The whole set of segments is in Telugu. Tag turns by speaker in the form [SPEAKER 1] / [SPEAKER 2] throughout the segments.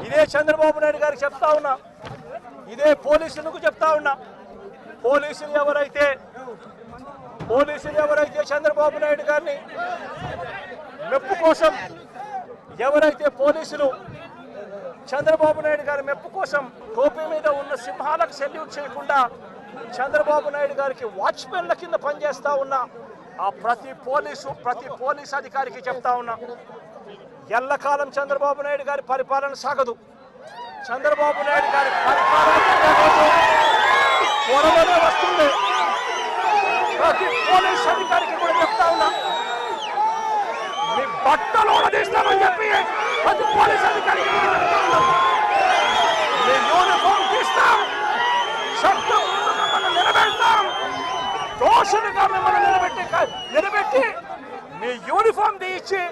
[SPEAKER 1] ఇదే చంద్రబాబు నాయుడు గారికి చెప్తా ఉన్నా, ఇదే పోలీసులకు చెప్తా ఉన్నా. పోలీసులు ఎవరైతే చంద్రబాబు నాయుడు గారిని మెప్పు కోసం, ఎవరైతే పోలీసులు చంద్రబాబు నాయుడు గారి మెప్పు కోసం టోపీ మీద ఉన్న సింహాలకు సెల్యూట్ చేయకుండా చంద్రబాబు నాయుడు గారికి వాచ్మెన్ల కింద పనిచేస్తా ఉన్నా ఆ ప్రతి పోలీస్ అధికారికి చెప్తా ఉన్నా, ఎల్లకాలం చంద్రబాబు నాయుడు గారి పరిపాలన సాగదు. చంద్రబాబు నాయుడు గారి పరిపాలన త్వరలోనే వస్తుంది. ప్రతి పోలీస్ అధికారికి కూడా చెప్తా ఉన్నా, మీ బట్టలు తీస్తామని చెప్పి ప్రతి పోలీస్ అధికారికి చెప్తా ఉన్నా. మీ యూనిఫామ్ తీస్తాం, చట్టం మిమ్మల్ని నిలబెడతాం, దోషులుగా మిమ్మల్ని నిలబెట్టి మీ యూనిఫామ్ తీయించి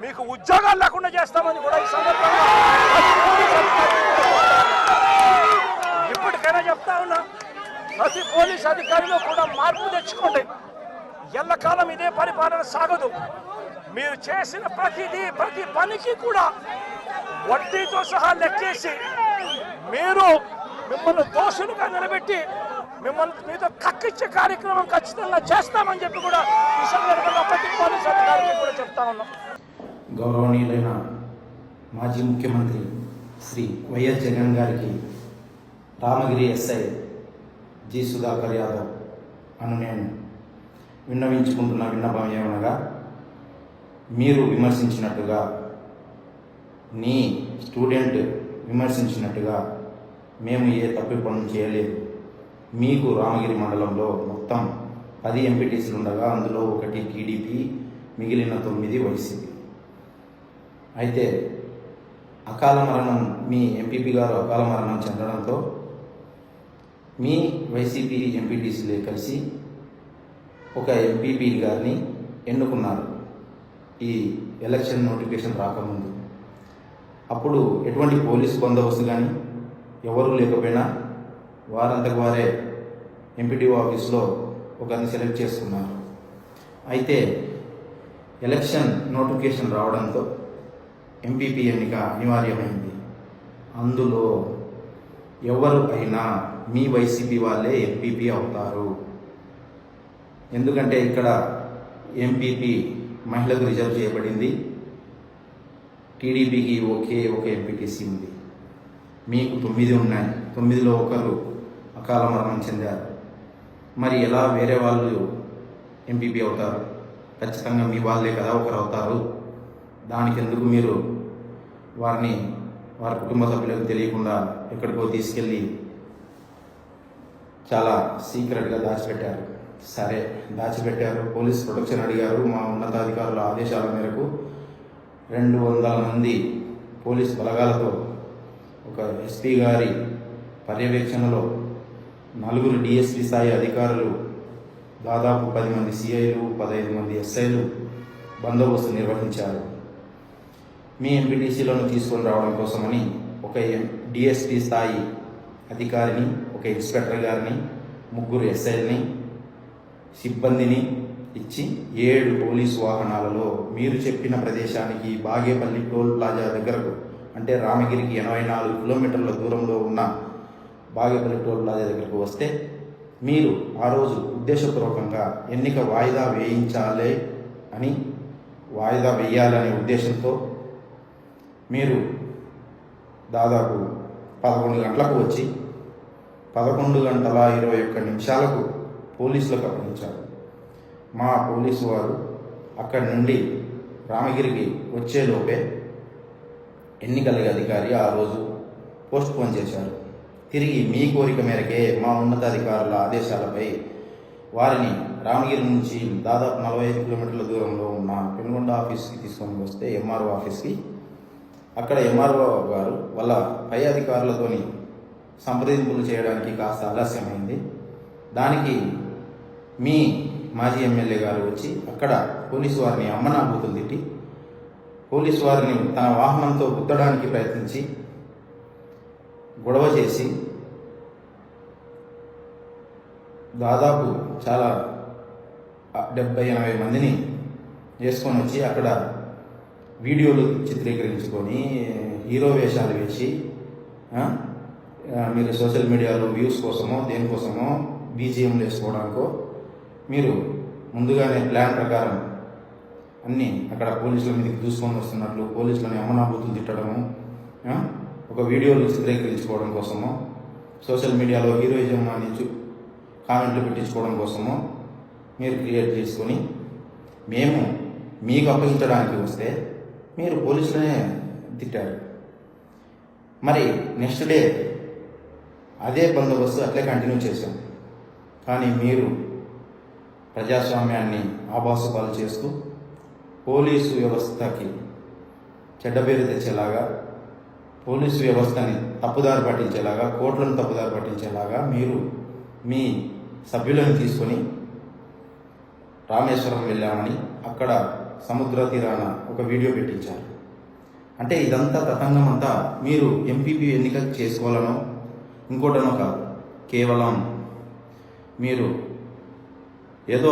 [SPEAKER 1] మీకు ఉద్యోగాలు లేకుండా చేస్తామని కూడా ఈ సందర్భంగా ఇప్పటికైనా చెప్తా ఉన్నా. ప్రతి పోలీస్ అధికారిలో కూడా మార్పు తెచ్చుకోండి. ఎల్లకాలం ఇదే పరిపాలన సాగదు. మీరు చేసిన ప్రతి పనికి కూడా వడ్డీతో సహా లెక్కేసి మిమ్మల్ని దోషులుగా నిలబెట్టి మీతో కక్కిచ్చే కార్యక్రమం ఖచ్చితంగా చేస్తామని చెప్పి కూడా ఈ సందర్భంగా ప్రతి పోలీస్ అధికారికి కూడా చెప్తా ఉన్నాం.
[SPEAKER 2] గౌరవనీయులైన మాజీ ముఖ్యమంత్రి శ్రీ వైఎస్ జగన్ గారికి రామగిరి ఎస్ఐ జి సుధాకర్ యాదవ్ అను నేను విన్నవించుకుంటున్న విన్నపం ఏమనగా, మీరు విమర్శించినట్టుగా, నీ స్టూడెంట్ విమర్శించినట్టుగా మేము ఏ తప్పు పనులు చేయలేదు. మీకు రామగిరి మండలంలో మొత్తం 10 ఎంపీటీసీలు ఉండగా అందులో 1 టీడీపీ, మిగిలిన 9 వైసీపీ. అయితే అకాల మరణం, మీ ఎంపీపీ గారు అకాల మరణం చెందడంతో మీ వైసీపీ ఎంపీటీసీలే కలిసి ఒక ఎంపీపీ గారిని ఎన్నుకున్నారు ఈ ఎలక్షన్ నోటిఫికేషన్ రాకముందు. అప్పుడు ఎటువంటి పోలీస్ బందోబస్తు కానీ ఎవరూ లేకపోయినా వారంతకు వారే ఎంపీటీఓ ఆఫీస్లో ఒకరిని సెలెక్ట్ చేసుకున్నారు. అయితే ఎలక్షన్ నోటిఫికేషన్ రావడంతో ఎంపీపీ ఎన్నిక అనివార్యమైంది. అందులో ఎవరు అయినా మీ వైసీపీ వాళ్ళే ఎంపీపీ అవుతారు. ఎందుకంటే ఇక్కడ ఎంపీపీ మహిళకు రిజర్వ్ చేయబడింది, టీడీపీకి ఒక ఎంపీటీసీ ఉంది. మీకు 9 ఉన్నాయి, 9లో ఒకరు అకాల మరణం చెందారు. మరి ఎలా వేరే వాళ్ళు ఎంపీపీ అవుతారు? ఖచ్చితంగా మీ వాళ్ళే కదా ఒకరు అవుతారు. దానికి ఎందుకు మీరు వారి కుటుంబ సభ్యులకు తెలియకుండా ఎక్కడికో తీసుకెళ్ళి చాలా సీక్రెట్గా దాచిపెట్టారు. సరే, దాచిపెట్టారు, పోలీస్ ప్రొటెక్షన్ అడిగారు. మా ఉన్నతాధికారుల ఆదేశాల మేరకు 200 మంది పోలీస్ బలగాలతో ఒక ఎస్పీ గారి పర్యవేక్షణలో 4 డిఎస్పీ స్థాయి అధికారులు, దాదాపు 10 మంది సిఐలు, 15 మంది ఎస్ఐలు బందోబస్తు నిర్వహించారు. మీ ఎంపీటీసీలను తీసుకొని రావడం కోసమని ఒక డిఎస్పీ స్థాయి అధికారిని, ఒక ఇన్స్పెక్టర్ గారిని, 3 ఎస్ఐల్ని, సిబ్బందిని ఇచ్చి 7 పోలీసు వాహనాలలో మీరు చెప్పిన ప్రదేశానికి బాగేపల్లి టోల్ ప్లాజా దగ్గరకు, అంటే రామగిరికి 84 కిలోమీటర్ల దూరంలో ఉన్న బాగేపల్లి టోల్ ప్లాజా దగ్గరకు వస్తే మీరు ఆ రోజు ఉద్దేశపూర్వకంగా ఎన్నిక వాయిదా వేయాలనే ఉద్దేశంతో మీరు దాదాపు 11 గంటలకు వచ్చి 11 గంటల 21 నిమిషాలకు పోలీసులకు అప్పగించారు. మా పోలీసు వారు అక్కడి నుండి రామగిరికి వచ్చేలోపే ఎన్నికల అధికారి ఆ రోజు పోస్ట్ పోన్ చేశారు. తిరిగి మీ కోరిక మేరకే మా ఉన్నతాధికారుల ఆదేశాలపై వారిని రామగిరి నుంచి దాదాపు 45 కిలోమీటర్ల దూరంలో ఉన్న పెనుగొండ ఆఫీస్కి తీసుకొని వస్తే, ఎంఆర్ఓ ఆఫీస్కి, అక్కడ ఎంఆర్ఓ గారు వాళ్ళ పై అధికారులతోని సంప్రదింపులు చేయడానికి కాస్త ఆలస్యమైంది. దానికి మీ మాజీ ఎమ్మెల్యే గారు వచ్చి అక్కడ పోలీసు వారిని అమ్మనాబూతులు తిట్టి, పోలీసు వారిని తన వాహనంతో గుద్దడానికి ప్రయత్నించి గొడవ చేసి దాదాపు చాలా 70-80 మందిని వేసుకొని వచ్చి అక్కడ వీడియోలు చిత్రీకరించుకొని హీరో వేషాలు వేసి మీరు సోషల్ మీడియాలో వ్యూస్ కోసమో దేనికోసమో బీజిఎంలు వేసుకోవడానికో మీరు ముందుగానే ప్లాన్ ప్రకారం అన్నీ అక్కడ పోలీసుల మీదకి చూసుకొని వస్తున్నట్లు పోలీసులని అమ్మనాబూతులు తిట్టడము, ఒక వీడియోలు చిత్రీకరించుకోవడం కోసమో సోషల్ మీడియాలో హీరోయిజం అని కామెంట్లు పెట్టించుకోవడం కోసమో మీరు క్రియేట్ చేసుకొని మేము మీకు అప్పగించడానికి వస్తే మీరు పోలీసులనే తిట్టారు. మరి నెక్స్ట్ డే అదే బందోబస్తు అట్లే కంటిన్యూ చేశాం. కానీ మీరు ప్రజాస్వామ్యాన్ని ఆభాసుపాలు చేస్తూ పోలీసు వ్యవస్థకి చెడ్డ పేరు తెచ్చేలాగా, పోలీసు వ్యవస్థని తప్పుదారి పట్టించేలాగా, కోర్టులను తప్పుదారి పట్టించేలాగా మీరు మీ సభ్యులను తీసుకొని రామేశ్వరం వెళ్ళామని అక్కడ సముద్ర తీరాన ఒక వీడియో పెట్టించారు. అంటే ఇదంతా తతంగం అంతా మీరు ఎంపీపీ ఎన్నిక చేసుకోవాలనో ఇంకోటనో కాదు, కేవలం మీరు ఏదో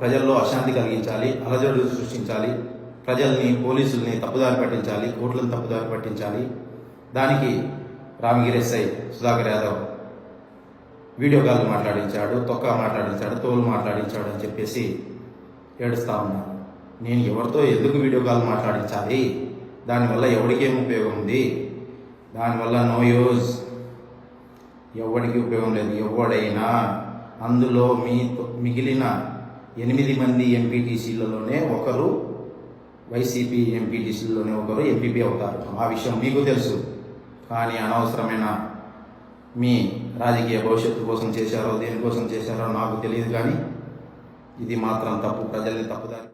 [SPEAKER 2] ప్రజల్లో అశాంతి కలిగించాలి, అలజడులు సృష్టించాలి, ప్రజల్ని పోలీసుల్ని తప్పుదారి పట్టించాలి, కోర్టులను తప్పుదారి పట్టించాలి. దానికి Ramagiri SI Sudhakar Yadav video call మాట్లాడించాడు, తొక్క మాట్లాడించాడు, తోలు మాట్లాడించాడు అని చెప్పేసి ఏడుస్తూ ఉన్నారు. నేను ఎవరితో ఎందుకు వీడియో కాల్ మాట్లాడించాలి? దానివల్ల ఎవరికేం ఉపయోగం ఉంది? దానివల్ల నో యూజ్, ఎవరికి ఉపయోగం లేదు. ఎవడైనా అందులో మిగిలిన 8 మంది ఎంపీటీసీలలోనే ఒకరు, వైసీపీ ఎంపీటీసీలోనే ఒకరు ఎంపీపీ అవుతారు. ఆ విషయం మీకు తెలుసు. కానీ అనవసరమైన మీ రాజకీయ భవిష్యత్తు కోసం చేశారో దేనికోసం చేశారో నాకు తెలియదు. కానీ ఇది మాత్రం తప్పు, ప్రజల్ని తప్పుదారి